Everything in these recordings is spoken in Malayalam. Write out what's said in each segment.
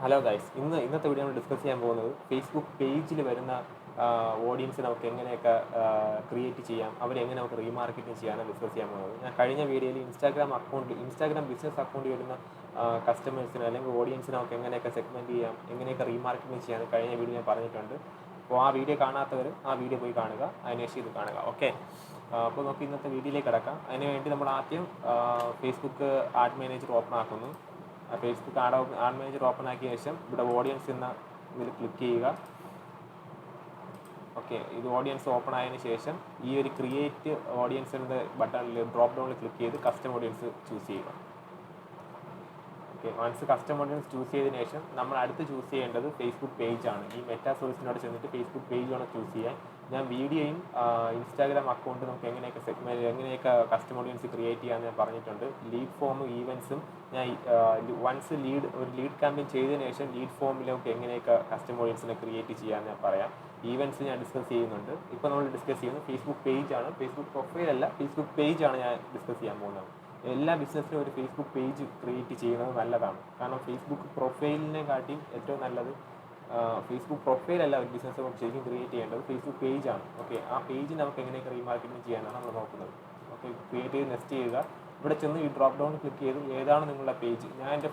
ഹലോ ഗൈസ്, ഇന്നത്തെ വീഡിയോ നമ്മൾ ഡിസ്കസ് ചെയ്യാൻ പോകുന്നത് ഫേസ്ബുക്ക് പേജിൽ വരുന്ന ഓഡിയൻസ് നമുക്ക് എങ്ങനെയൊക്കെ ക്രിയേറ്റ് ചെയ്യാം, അവരെങ്ങനെ നമുക്ക് റീമാർക്കറ്റിംഗ് ചെയ്യാനാണ് ഡിസ്കസ് ചെയ്യാൻ പോകുന്നത്. ഞാൻ കഴിഞ്ഞ വീഡിയോയിൽ ഇൻസ്റ്റാഗ്രാം ബിസിനസ് അക്കൗണ്ടിൽ വരുന്ന കസ്റ്റമേഴ്സിന് അല്ലെങ്കിൽ ഓഡിയൻസിന് നമുക്ക് എങ്ങനെയൊക്കെ സെഗ്മെൻറ്റ് ചെയ്യാം, എങ്ങനെയൊക്കെ റീമാർക്കറ്റിംഗ് ചെയ്യാൻ കഴിഞ്ഞ വീഡിയോ ഞാൻ പറഞ്ഞിട്ടുണ്ട്. അപ്പോൾ ആ വീഡിയോ കാണാത്തവർ ആ വീഡിയോ പോയി കാണുക, അതിനുശേഷം ഇത് കാണുക. ഓക്കെ, അപ്പോൾ നമുക്ക് ഇന്നത്തെ വീഡിയോയിലേക്ക് കിടക്കാം. അതിനുവേണ്ടി നമ്മൾ ആദ്യം ഫേസ്ബുക്ക് ആഡ് മാനേജർ ഓപ്പൺ ആക്കുന്നു. ഫേസ്ബുക്ക് ആഡ് മാനേജർ ഓപ്പൺ ആക്കിയ ശേഷം ഇവിടെ ഓഡിയൻസ് എന്ന ഇതിൽ ക്ലിക്ക് ചെയ്യുക. ഓക്കെ, ഇത് ഓഡിയൻസ് ഓപ്പൺ ആയതിനു ശേഷം ഈ ഒരു ക്രിയേറ്റ് ഓഡിയൻസ് എന്ന ബട്ടണിൽ ഡ്രോപ്പ് ഡൗണിൽ ക്ലിക്ക് ചെയ്ത് കസ്റ്റം ഓഡിയൻസ് ചൂസ് ചെയ്യുക. Okay, once custom audience choose ചെയ്തതിനു ശേഷം നമ്മൾ അടുത്ത് ചൂസ് ചെയ്യേണ്ടത് ഫേസ്ബുക്ക് പേജാണ്. ഈ മെറ്റാ സർവീസിനോട് ചെന്നിട്ട് ഫേസ്ബുക്ക് പേജ് വേണം ചൂസ് ചെയ്യാൻ. ഞാൻ വീഡിയോയും ഇൻസ്റ്റാഗ്രാം അക്കൗണ്ട് നമുക്ക് എങ്ങനെയൊക്കെ കസ്റ്റം ഓഡിയൻസ് ക്രിയേറ്റ് ചെയ്യാമെന്ന് ഞാൻ പറഞ്ഞിട്ടുണ്ട്. ലീഡ് ഫോമും ഈവൻസും ഞാൻ വൺസ് ഒരു ലീഡ് ക്യാമ്പയിൻ ചെയ്തതിനു ശേഷം ലീഡ് ഫോമിലേക്ക് എങ്ങനെയൊക്കെ കസ്റ്റം ഓഡിയൻസിനെ ക്രിയേറ്റ് ചെയ്യാമെന്ന് ഞാൻ പറയാം. ഈവൻസ് ഞാൻ ഡിസ്കസ് ചെയ്യുന്നുണ്ട്. ഇപ്പോൾ നമ്മൾ ഡിസ്കസ് ചെയ്യുന്നത് ഫേസ്ബുക്ക് പേജാണ്. ഫേസ്ബുക്ക് പ്രൊഫൈലല്ല, ഫേസ്ബുക്ക് പേജാണ് ഞാൻ ഡിസ്കസ് ചെയ്യാൻ പോകുന്നത്. എല്ലാ ബിസിനസ്സിനും ഒരു ഫേസ്ബുക്ക് പേജ് ക്രിയേറ്റ് ചെയ്യുന്നത് നല്ലതാണ്. കാരണം ഫേസ്ബുക്ക് പ്രൊഫൈലിനെ കാട്ടിയും ഏറ്റവും നല്ലത് ഫേസ്ബുക്ക് പ്രൊഫൈലല്ല ഒരു ബിസിനസ് ശരിക്കും ക്രിയേറ്റ് ചെയ്യേണ്ടത് ഫേസ്ബുക്ക് പേജാണ്. ഓക്കെ, ആ പേജ് നമുക്ക് എങ്ങനെയൊക്കെ റീമാർക്കറ്റിംഗ് ചെയ്യാനാണ് നമ്മൾ നോക്കുന്നത്. ഓക്കെ, ക്രിയേറ്റ് ചെയ്ത് നെക്സ്റ്റ് ചെയ്യുക. ഇവിടെ ചെന്ന് ഈ ഡ്രോപ്പ് ഡൗൺ ക്ലിക്ക് ചെയ്ത് ഏതാണ് നിങ്ങളുടെ പേജ്. ഞാൻ എൻ്റെ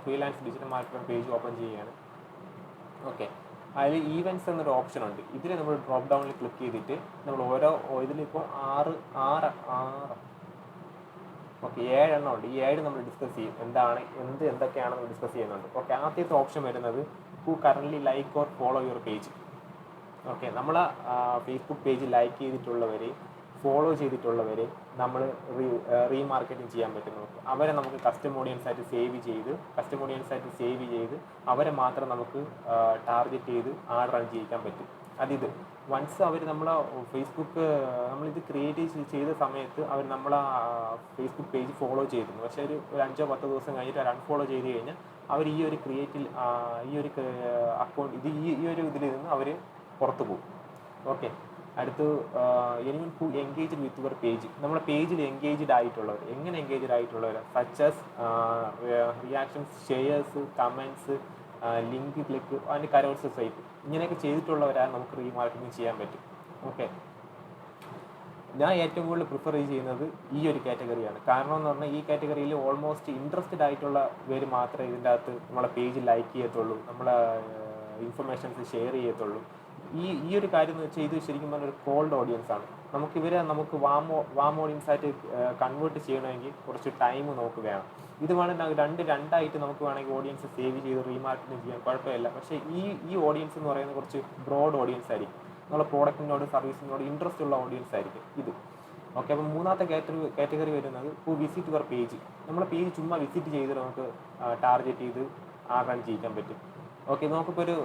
freelance digital marketing page open ചെയ്യുകയാണ്. ഓക്കെ, അതിൽ ഈവൻസ് എന്നൊരു ഓപ്ഷൻ ഉണ്ട്. ഇതിൽ നമ്മൾ ഡ്രോപ്പ് ഡൗണിൽ ക്ലിക്ക് ചെയ്തിട്ട് നമ്മൾ ഇതിലിപ്പോൾ ആറ് ഓക്കെ 7 എണ്ണം ഉണ്ട്. ഈ 7 നമ്മൾ ഡിസ്കസ് ചെയ്യും. എന്തൊക്കെയാണെന്ന് ഡിസ്കസ് ചെയ്യുന്നുണ്ട്. ഓക്കെ, ആദ്യത്തെ ഓപ്ഷൻ വരുന്നത് who currently like or follow your page. Okay, നമ്മൾ ഫേസ്ബുക്ക് പേജ് ലൈക്ക് ചെയ്തിട്ടുള്ളവരെ ഫോളോ ചെയ്തിട്ടുള്ളവരെ നമ്മൾ റീമാർക്കറ്റിംഗ് ചെയ്യാൻ പറ്റും. അവരെ നമുക്ക് കസ്റ്റം ഓഡിയൻസ് ആയിട്ട് സേവ് ചെയ്ത് അവരെ മാത്രം നമുക്ക് ടാർഗറ്റ് ചെയ്ത് ആഡ് റൺ ചെയ്യിക്കാൻ പറ്റും. അതിത് വൺസ് അവർ ഫേസ്ബുക്ക് നമ്മളിത് ക്രിയേറ്റ് ചെയ്ത സമയത്ത് അവർ ഫേസ്ബുക്ക് പേജ് ഫോളോ ചെയ്തിരുന്നു. പക്ഷേ ഒരു 5-10 ദിവസം കഴിഞ്ഞിട്ട് അവർ അൺഫോളോ ചെയ്ത് കഴിഞ്ഞാൽ അവർ ഈ ഒരു അക്കൗണ്ട് ഈ ഒരു ഇതിൽ നിന്ന് അവർ പുറത്തു പോകും. ഓക്കെ, അടുത്ത് anyone who engaged with your page. നമ്മുടെ പേജിൽ എൻഗേജ്ഡ് ആയിട്ടുള്ളവർ, എങ്ങനെ എൻഗേജ്ഡ് ആയിട്ടുള്ളവർ, such as reactions, shares, comments, link click, അതിൻ്റെ കരോൾസ് സ്വൈപ്പ്, ഇങ്ങനെയൊക്കെ ചെയ്തിട്ടുള്ളവരാണ് നമുക്ക് റീമാർക്കറ്റിംഗ് ചെയ്യാൻ പറ്റും. ഓക്കെ, ഞാൻ ഏറ്റവും കൂടുതൽ പ്രിഫർ ചെയ്യുന്നത് ഈ ഒരു കാറ്റഗറിയാണ്. കാരണം എന്ന് പറഞ്ഞാൽ ഈ കാറ്റഗറിയിൽ ഓൾമോസ്റ്റ് ഇൻട്രസ്റ്റഡ് ആയിട്ടുള്ള പേര് മാത്രമേ ഇതിൻ്റെ അകത്ത് നമ്മളെ പേജ് ലൈക്ക് ചെയ്യത്തുള്ളൂ, നമ്മളെ ഇൻഫർമേഷൻസ് ഷെയർ ചെയ്യത്തുള്ളൂ. ഈ ഒരു കാര്യം എന്ന് വെച്ചാൽ ഇത് ശരിക്കും പറഞ്ഞാൽ ഒരു കോൾഡ് ഓഡിയൻസ് ആണ്. നമുക്ക് വാം ഓഡിയൻസ് ആയിട്ട് കൺവേർട്ട് ചെയ്യണമെങ്കിൽ കുറച്ച് ടൈം നമുക്ക് വേണം. ഇത് വേണമെങ്കിൽ രണ്ടായിട്ട് നമുക്ക് വേണമെങ്കിൽ ഓഡിയൻസ് സേവ് ചെയ്ത് റീമാർക്കറ്റിംഗ് ചെയ്യാൻ കുഴപ്പമില്ല. പക്ഷേ ഈ ഓഡിയൻസ് എന്ന് പറയുന്നത് കുറച്ച് ബ്രോഡ് ഓഡിയൻസ് ആയിരിക്കും. നമ്മളെ പ്രോഡക്റ്റിനോട് സർവീസിനോട് ഇൻട്രസ്റ്റ് ഉള്ള ഓഡിയൻസ് ആയിരിക്കും ഇത്. ഓക്കെ, അപ്പം മൂന്നാമത്തെ കാറ്റഗറി വരുന്നത് ഹു വിസിറ്റ് യുവർ പേജ്. നമ്മളെ പേജ് ചുമ്മാ വിസിറ്റ് ചെയ്ത് നമുക്ക് ടാർഗറ്റ് ചെയ്ത് റൺ ചെയ്യിക്കാൻ പറ്റും. ഓക്കെ, നമുക്കിപ്പോൾ ഒരു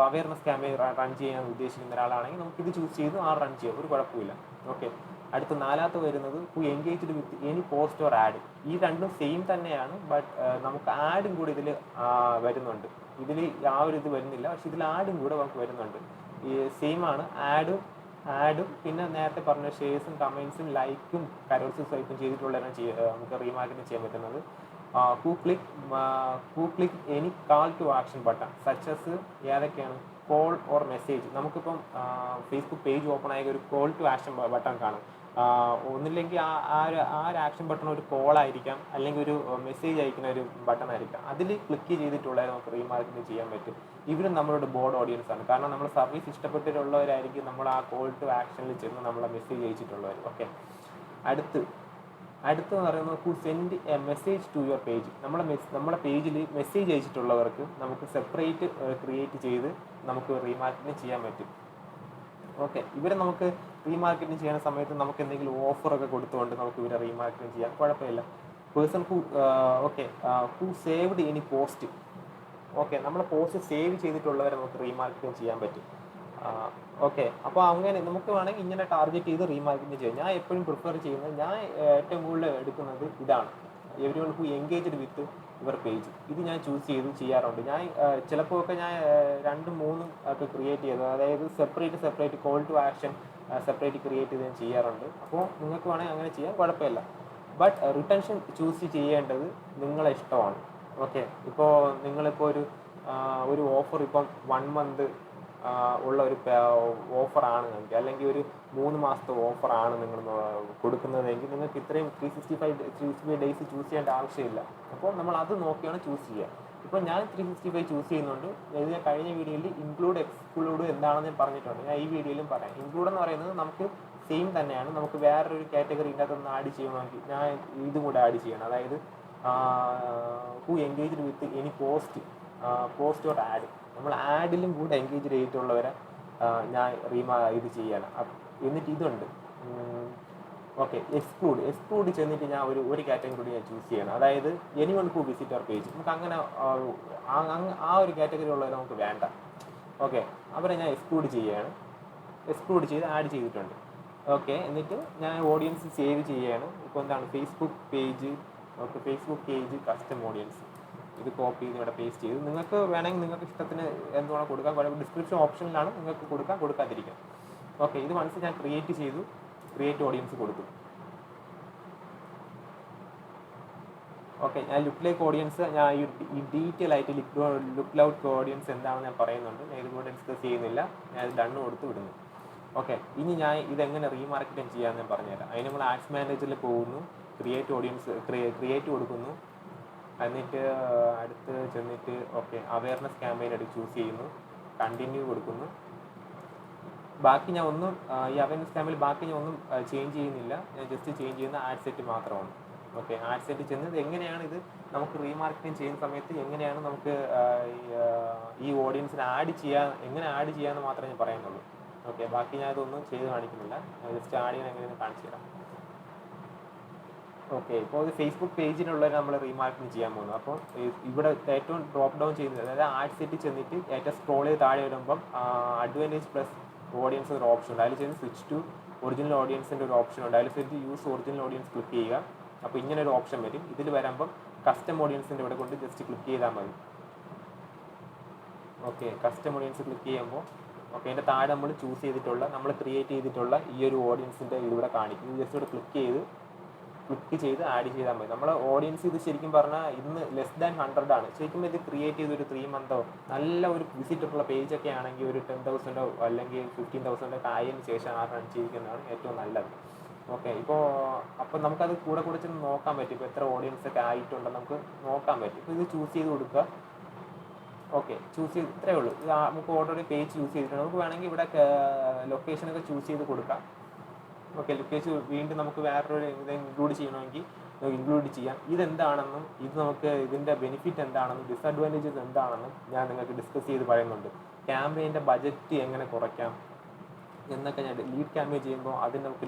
അവയർനെസ് ക്യാമ്പയിൻ റൺ ചെയ്യാൻ ഉദ്ദേശിക്കുന്ന ഒരാളാണെങ്കിൽ നമുക്കിത് ചൂസ് ചെയ്ത് റൺ ചെയ്യാം, ഒരു കുഴപ്പമില്ല. ഓക്കെ, അടുത്ത നാലാമത്തെ വരുന്നത് who engaged with any post or add. ഈ രണ്ടും സെയിം തന്നെയാണ്, ബട്ട് നമുക്ക് ആഡും കൂടി ഇതിൽ വരുന്നുണ്ട്. ഇതിൽ ആ ഒരു ഇത് വരുന്നില്ല, പക്ഷെ ഇതിൽ ആഡും കൂടെ നമുക്ക് വരുന്നുണ്ട്. ഈ സെയിം ആണ് ആഡും പിന്നെ നേരത്തെ പറഞ്ഞ ഷെയർസും കമൻസും ലൈക്കും കരോൾസും സ്വൈപ്പും ചെയ്തിട്ടുള്ളതാണ് നമുക്ക് റീമാർക്കറ്റിംഗ് ചെയ്യാൻ പറ്റുന്നത്. Who click any call to action button such as ഏതൊക്കെയാണ് കോൾ ഓർ മെസ്സേജ്. നമുക്കിപ്പം ഫേസ്ബുക്ക് പേജ് ഓപ്പൺ ആയ ഒരു കോൾ ടു ആക്ഷൻ ബട്ടൺ കാണും. ഒന്നില്ലെങ്കിൽ ആ ഒരു ആക്ഷൻ ബട്ടൺ ഒരു കോൾ ആയിരിക്കാം, അല്ലെങ്കിൽ ഒരു മെസ്സേജ് അയക്കുന്ന ഒരു ബട്ടൺ ആയിരിക്കാം. അതിൽ ക്ലിക്ക് ചെയ്തിട്ടുള്ളത് നമുക്ക് റീമാർക്കറ്റിംഗ് ചെയ്യാൻ പറ്റും. ഇവരും നമ്മളുടെ ബോർഡ് ഓഡിയൻസ് ആണ്. കാരണം നമ്മൾ സർവീസ് ഇഷ്ടപ്പെട്ടിട്ടുള്ളവരായിരിക്കും നമ്മൾ ആ കോൾ ടു ആക്ഷനിൽ ചെന്ന് നമ്മളെ മെസ്സേജ് അയച്ചിട്ടുള്ളവർ. ഓക്കെ, അടുത്തെന്ന് പറയുന്നത് who send a message to your page. നമ്മുടെ പേജിൽ മെസ്സേജ് അയച്ചിട്ടുള്ളവർക്ക് നമുക്ക് സെപ്പറേറ്റ് ക്രിയേറ്റ് ചെയ്ത് നമുക്ക് റീമാർക്കറ്റിംഗ് ചെയ്യാൻ പറ്റും. ഓക്കെ, ഇവരെ നമുക്ക് റീമാർക്കറ്റിംഗ് ചെയ്യുന്ന സമയത്ത് നമുക്ക് എന്തെങ്കിലും ഓഫറൊക്കെ കൊടുത്തുകൊണ്ട് നമുക്ക് ഇവരെ റീമാർക്കറ്റിംഗ് ചെയ്യാൻ കുഴപ്പമില്ല. Person who saved any post. Okay, നമ്മളെ പോസ്റ്റ് സേവ് ചെയ്തിട്ടുള്ളവരെ നമുക്ക് റീമാർക്കറ്റിംഗ് ചെയ്യാൻ പറ്റും. ഓക്കെ, അപ്പോൾ അങ്ങനെ നമുക്ക് വേണമെങ്കിൽ ഇങ്ങനെ ടാർഗറ്റ് ചെയ്ത് റീമാർക്കറ്റിംഗ് ചെയ്യാം. ഞാൻ എപ്പോഴും പ്രിഫർ ചെയ്യുന്നത്, ഞാൻ ഏറ്റവും കൂടുതൽ എടുക്കുന്നത് ഇതാണ്, everyone who engaged with your page. ഇത് ഞാൻ ചൂസ് ചെയ്ത് ചെയ്യാറുണ്ട്. ഞാൻ ചിലപ്പോൾ ഒക്കെ ഞാൻ 2-3 ഒക്കെ ക്രിയേറ്റ് ചെയ്തത്, അതായത് separate call to action separate create ചെയ്ത് ഞാൻ ചെയ്യാറുണ്ട്. അപ്പോൾ നിങ്ങൾക്ക് വേണമെങ്കിൽ അങ്ങനെ ചെയ്യാൻ കുഴപ്പമില്ല. ബട്ട് റിട്ടൻഷൻ ചൂസ് ചെയ്യേണ്ടത് നിങ്ങളെ ഇഷ്ടമാണ്. ഓക്കെ, ഇപ്പോൾ നിങ്ങളിപ്പോൾ ഒരു ഓഫർ ഇപ്പം 1 മന്ത് ഉള്ള ഒരു ഓഫറാണ് നിങ്ങൾക്ക്, അല്ലെങ്കിൽ ഒരു 3 മാസത്തെ ഓഫറാണ് നിങ്ങൾ കൊടുക്കുന്നതെങ്കിൽ നിങ്ങൾക്ക് ഇത്രയും 365 ഡേയ്സ് ചൂസ് ചെയ്യേണ്ട ആവശ്യമില്ല. അപ്പോൾ നമ്മൾ അത് നോക്കിയാണ് ചൂസ് ചെയ്യുക. ഇപ്പോൾ ഞാൻ 365 ചൂസ് ചെയ്യുന്നുണ്ട്. ഇത് ഞാൻ കഴിഞ്ഞ വീഡിയോയിൽ ഇൻക്ലൂഡ് എക്സ്ക്ലൂഡ് എന്താണെന്ന് ഞാൻ പറഞ്ഞിട്ടുണ്ട്. ഞാൻ ഈ വീഡിയോയിലും പറയാം. ഇൻക്ലൂഡ് എന്ന് പറയുന്നത് നമുക്ക് സെയിം തന്നെയാണ്. നമുക്ക് വേറൊരു കാറ്റഗറി ഇതിനകത്തൊന്ന് ആഡ് ചെയ്യണമെങ്കിൽ ഞാൻ ഇതും കൂടെ ആഡ് ചെയ്യണം. അതായത് who engaged with any post or add, നമ്മൾ ആഡിലും കൂടെ എൻഗേജ് ചെയ്തിട്ടുള്ളവരെ ഞാൻ ഇത് ചെയ്യണം. എന്നിട്ട് ഇതുണ്ട് ഓക്കെ, എക്സ്ക്ലൂഡ് ചെന്നിട്ട് ഞാൻ ഒരു കാറ്റഗറി ഞാൻ ചൂസ് ചെയ്യണം. അതായത് anyone who visit our page, നമുക്ക് അങ്ങനെ ആ ഒരു കാറ്റഗറി ഉള്ളവരെ നമുക്ക് വേണ്ട. ഓക്കെ, അവരെ ഞാൻ എക്സ്ക്ലൂഡ് ചെയ്ത് ആഡ് ചെയ്തിട്ടുണ്ട്. ഓക്കെ, എന്നിട്ട് ഞാൻ ഓഡിയൻസ് സേവ് ചെയ്യാണ്. ഇപ്പോൾ എന്താണ് ഫേസ്ബുക്ക് പേജ് കസ്റ്റം ഓഡിയൻസ്, ഇത് കോപ്പി ചെയ്ത് ഇവിടെ പേസ്റ്റ് ചെയ്ത് നിങ്ങൾക്ക് വേണമെങ്കിൽ നിങ്ങൾക്ക് ഇഷ്ടത്തിന് എന്തുവേണം കൊടുക്കാം. ഡിസ്ക്രിപ്ഷൻ ഓപ്ഷനിലാണ് നിങ്ങൾക്ക് കൊടുക്കാതിരിക്കാം. ഓക്കെ, ഇത് വൺസ് ഞാൻ ക്രിയേറ്റ് ഓഡിയൻസ് കൊടുത്തു. ഓക്കെ, ഞാൻ ലുക്ക് ലൈക്ക് ഓഡിയൻസ് ഞാൻ ഈ ഡീറ്റെയിൽ ആയിട്ട് ലുക്ക് ലൈക്ക് ഓഡിയൻസ് എന്താണെന്ന് ഞാൻ പറയുന്നുണ്ട്. ഞാൻ ഇതുകൊണ്ട് ഡിസ്കസ് ചെയ്യുന്നില്ല. ഞാൻ ഇത് ഡണ്ണ് കൊടുത്ത് വിടുന്നു. ഓക്കെ, ഇനി ഞാൻ ഇതെങ്ങനെ റീമാർക്കറ്റിംഗ് ചെയ്യാമെന്ന് ഞാൻ പറഞ്ഞുതരാം. അതിന് നമ്മൾ ആഡ്സ് മാനേജറിൽ പോകുന്നു, ക്രിയേറ്റ് കൊടുക്കുന്നു. എന്നിട്ട് അടുത്ത് ചെന്നിട്ട് ഓക്കെ അവയർനെസ് ക്യാമ്പയിൻ എടുത്ത് ചൂസ് ചെയ്യുന്നു, കണ്ടിന്യൂ കൊടുക്കുന്നു. ബാക്കി ഞാൻ ഒന്നും ഈ അവയർനെസ് ക്യാമ്പയിൻ ബാക്കി ഞാൻ ഒന്നും ചേഞ്ച് ചെയ്യുന്നില്ല. ഞാൻ ജസ്റ്റ് ചേഞ്ച് ചെയ്യുന്ന ആഡ് സെറ്റ് മാത്രമാണ്. ഓക്കെ, ആഡ് സെറ്റ് ചെന്നത് എങ്ങനെയാണ് ഇത് നമുക്ക് റീമാർക്കറ്റിംഗ് ചെയ്യുന്ന സമയത്ത് എങ്ങനെയാണ് നമുക്ക് ഈ ഓഡിയൻസിനെ എങ്ങനെ ആഡ് ചെയ്യാമെന്ന് മാത്രമേ ഞാൻ പറയുന്നുള്ളൂ. ഓക്കെ, ബാക്കി ഞാൻ ഇതൊന്നും ചെയ്ത് കാണിക്കുന്നില്ല. ജസ്റ്റ് ആഡ് ചെയ്യാൻ എങ്ങനെയെന്ന് കാണിച്ചു തരാം. ഓക്കെ, ഇപ്പോൾ ഇത് ഫേസ്ബുക്ക് പേജിലുള്ളവർ നമ്മൾ റീമാർക്കറ്റിംഗ് ചെയ്യാൻ പോകുന്നത്. അപ്പോൾ ഇവിടെ ഏറ്റവും ഡ്രോപ്പ് ഡൗൺ ചെയ്യുന്നത്, അതായത് ആഡ് സെറ്റ് ചെന്നിട്ട് ഏറ്റവും സ്ക്രോൾ ചെയ്ത് താഴെ വരുമ്പം അഡ്വാൻറ്റേജ് പ്ലസ് ഓഡിയൻസ് ഒരു ഓപ്ഷൻ ഉണ്ട്. അതിൽ ചെന്ന് സ്വിച്ച് ടു ഒറിജിനൽ ഓഡിയൻസിൻ്റെ ഒരു ഓപ്ഷൻ ഉണ്ട്. അതിൽ ചെന്ന് യൂസ് ഒറിജിനൽ ഓഡിയൻസ് ക്ലിക്ക് ചെയ്യുക. അപ്പോൾ ഇങ്ങനെ ഒരു ഓപ്ഷൻ വരും. ഇതിൽ വരുമ്പം കസ്റ്റം ഓഡിയൻസിൻ്റെ ഇവിടെ കൊണ്ട് ജസ്റ്റ് ക്ലിക്ക് ചെയ്താൽ മതി. ഓക്കെ, കസ്റ്റം ഓഡിയൻസ് ക്ലിക്ക് ചെയ്യുമ്പോൾ ഓക്കെ അതിൻ്റെ താഴെ നമ്മൾ ചൂസ് ചെയ്തിട്ടുള്ള നമ്മൾ ക്രിയേറ്റ് ചെയ്തിട്ടുള്ള ഈ ഒരു ഓഡിയൻസിൻ്റെ ഇതിവിടെ കാണിക്കും. ജസ്റ്റ് ഇവിടെ ക്ലിക്ക് ചെയ്ത് ആഡ് ചെയ്താൽ മതി. നമ്മുടെ ഓഡിയൻസ് ഇത് ശരിക്കും പറഞ്ഞാൽ ഇന്ന് ലെസ് ദാൻ 100 ആണ്. ശരിക്കും ഇത് ക്രിയേറ്റ് ചെയ്ത് ഒരു 3 മന്തോ നല്ല ഒരു വിസിറ്റുള്ള പേജൊക്കെ ആണെങ്കിൽ ഒരു 10,000 അല്ലെങ്കിൽ 15,000 ആയതിനു ശേഷം റൺ ചെയ്യിക്കുന്നതാണ് ഏറ്റവും നല്ലത്. ഓക്കെ, അപ്പോൾ നമുക്കത് കൂടെ ചെന്ന് നോക്കാൻ പറ്റും. ഇപ്പോൾ എത്ര ഓഡിയൻസ് ഒക്കെ ആയിട്ടുണ്ടെന്ന് നമുക്ക് നോക്കാൻ പറ്റും. ഇപ്പോൾ ഇത് ചൂസ് ചെയ്ത് കൊടുക്കുക. ഓക്കെ, ചൂസ് ചെയ്ത് ഇത്രയേ ഉള്ളൂ. ഇത് നമുക്ക് ഓൾറെഡി പേജ് ചൂസ് ചെയ്തിട്ടുണ്ട്. നമുക്ക് വേണമെങ്കിൽ ഇവിടെ ലൊക്കേഷനൊക്കെ ചൂസ് ചെയ്ത് കൊടുക്കാം. ഓക്കെ, ലൊക്കേഷൻ വീണ്ടും നമുക്ക് വേറൊരു ഇത് ഇൻക്ലൂഡ് ചെയ്യണമെങ്കിൽ ഇൻക്ലൂഡ് ചെയ്യാം. ഇതെന്താണെന്നും നമുക്ക് ഇതിൻ്റെ ബെനിഫിറ്റ് എന്താണെന്നും ഡിസഡ്വാൻറ്റേജസ് എന്താണെന്നും ഞാൻ നിങ്ങൾക്ക് ഡിസ്കസ് ചെയ്ത് പറയുന്നുണ്ട്. ക്യാമ്പയിൻ്റെ ബജറ്റ് എങ്ങനെ കുറയ്ക്കാം എന്നൊക്കെ ഞാൻ ലീഡ് ക്യാമ്പയിൻ ചെയ്യുമ്പോൾ അതിന് നമുക്ക്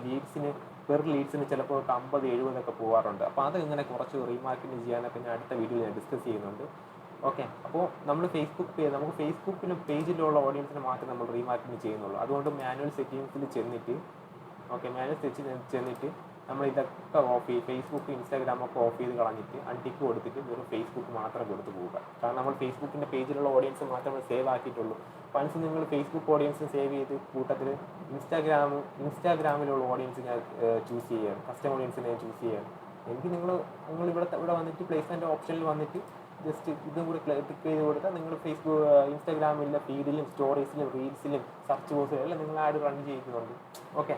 പെർ ലീഡ്സിന് ചിലപ്പോൾ 50-70 ഒക്കെ പോകാറുണ്ട്. അപ്പോൾ അത് ഇങ്ങനെ കുറച്ച് റീമാർക്കറ്റിംഗ് ചെയ്യാനൊക്കെ ഞാൻ അടുത്ത വീഡിയോയിൽ ഞാൻ ഡിസ്കസ് ചെയ്യുന്നുണ്ട്. ഓക്കെ, അപ്പോൾ നമുക്ക് ഫേസ്ബുക്കിലും പേജിലുള്ള ഓഡിയൻസിന് മാത്രമേ നമ്മൾ റീമാർക്കറ്റിംഗ് ചെയ്യുന്നുള്ളൂ. അതുകൊണ്ട് മാനുവൽ സെറ്റിങ്സിൽ ചെന്നിട്ട് നമ്മൾ ഇതൊക്കെ ഓഫ് ചെയ്ത് ഫേസ്ബുക്ക് ഇൻസ്റ്റാഗ്രാമൊക്കെ ഓഫ് ചെയ്ത് കളഞ്ഞിട്ട് അൺടിക്ക് കൊടുത്തിട്ട് വെറും ഫേസ്ബുക്ക് മാത്രം കൊടുത്ത് പോവുക. കാരണം നമ്മൾ ഫേസ്ബുക്കിൻ്റെ പേജിലുള്ള ഓഡിയൻസ് മാത്രമേ സേവ് ആക്കിയിട്ടുള്ളൂ. വൺസ് നിങ്ങൾ ഫേസ്ബുക്ക് ഓഡിയൻസ് സേവ് ചെയ്ത് കൂട്ടത്തിൽ ഇൻസ്റ്റാഗ്രാമിലുള്ള ഓഡിയൻസ് ഞാൻ ചൂസ് ചെയ്യുകയാണ്, കസ്റ്റമർ ഓഡിയൻസിനെ ചൂസ് ചെയ്യുകയാണ്. എനിക്ക് നിങ്ങൾ ഇവിടെ വന്നിട്ട് പ്ലേസ്മെൻറ്റ് ഓപ്ഷനിൽ വന്നിട്ട് ജസ്റ്റ് ഇതും കൂടി ക്ലിക്ക് ചെയ്ത് കൊടുത്താൽ നിങ്ങൾ ഇൻസ്റ്റാഗ്രാമിലെ ഫീഡിലും സ്റ്റോറീസിലും റീൽസിലും സെർച്ച് ബോക്സിലും എല്ലാം നിങ്ങൾ ആഡ് റൺ ചെയ്യുന്നുണ്ട്. ഓക്കെ,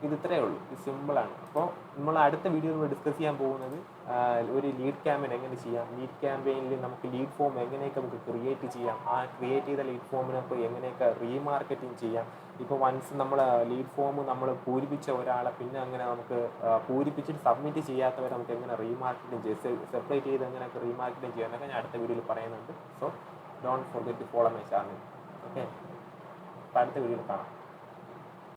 ഇത് ഇത്രയേ ഉള്ളൂ. ഇത് സിമ്പിളാണ്. അപ്പോൾ നമ്മൾ അടുത്ത വീഡിയോയിൽ നമ്മൾ ഡിസ്കസ് ചെയ്യാൻ പോകുന്നത് ഒരു ലീഡ് ക്യാമ്പയിൻ എങ്ങനെ ചെയ്യാം, ലീഡ് ക്യാമ്പയിനിൽ നമുക്ക് ലീഡ് ഫോം എങ്ങനെയൊക്കെ നമുക്ക് ക്രിയേറ്റ് ചെയ്യാം, ആ ക്രിയേറ്റ് ചെയ്ത ലീഡ് ഫോമിനൊക്കെ എങ്ങനെയൊക്കെ റീമാർക്കറ്റിംഗ് ചെയ്യാം. ഇപ്പോൾ വൺസ് നമ്മൾ ലീഡ് ഫോം നമ്മൾ പൂരിപ്പിച്ച ഒരാളെ പിന്നെ അങ്ങനെ നമുക്ക് പൂരിപ്പിച്ചിട്ട് സബ്മിറ്റ് ചെയ്യാത്തവരെ നമുക്ക് എങ്ങനെ റീമാർക്കറ്റിംഗ് സെപ്പറേറ്റ് ചെയ്ത് എങ്ങനെയൊക്കെ റീമാർക്കറ്റിംഗ് ചെയ്യാമെന്നൊക്കെ ഞാൻ അടുത്ത വീഡിയോയിൽ പറയുന്നുണ്ട്. So don't forget to follow my channel. Okay, അപ്പോൾ അടുത്ത വീഡിയോയിൽ കാണാം.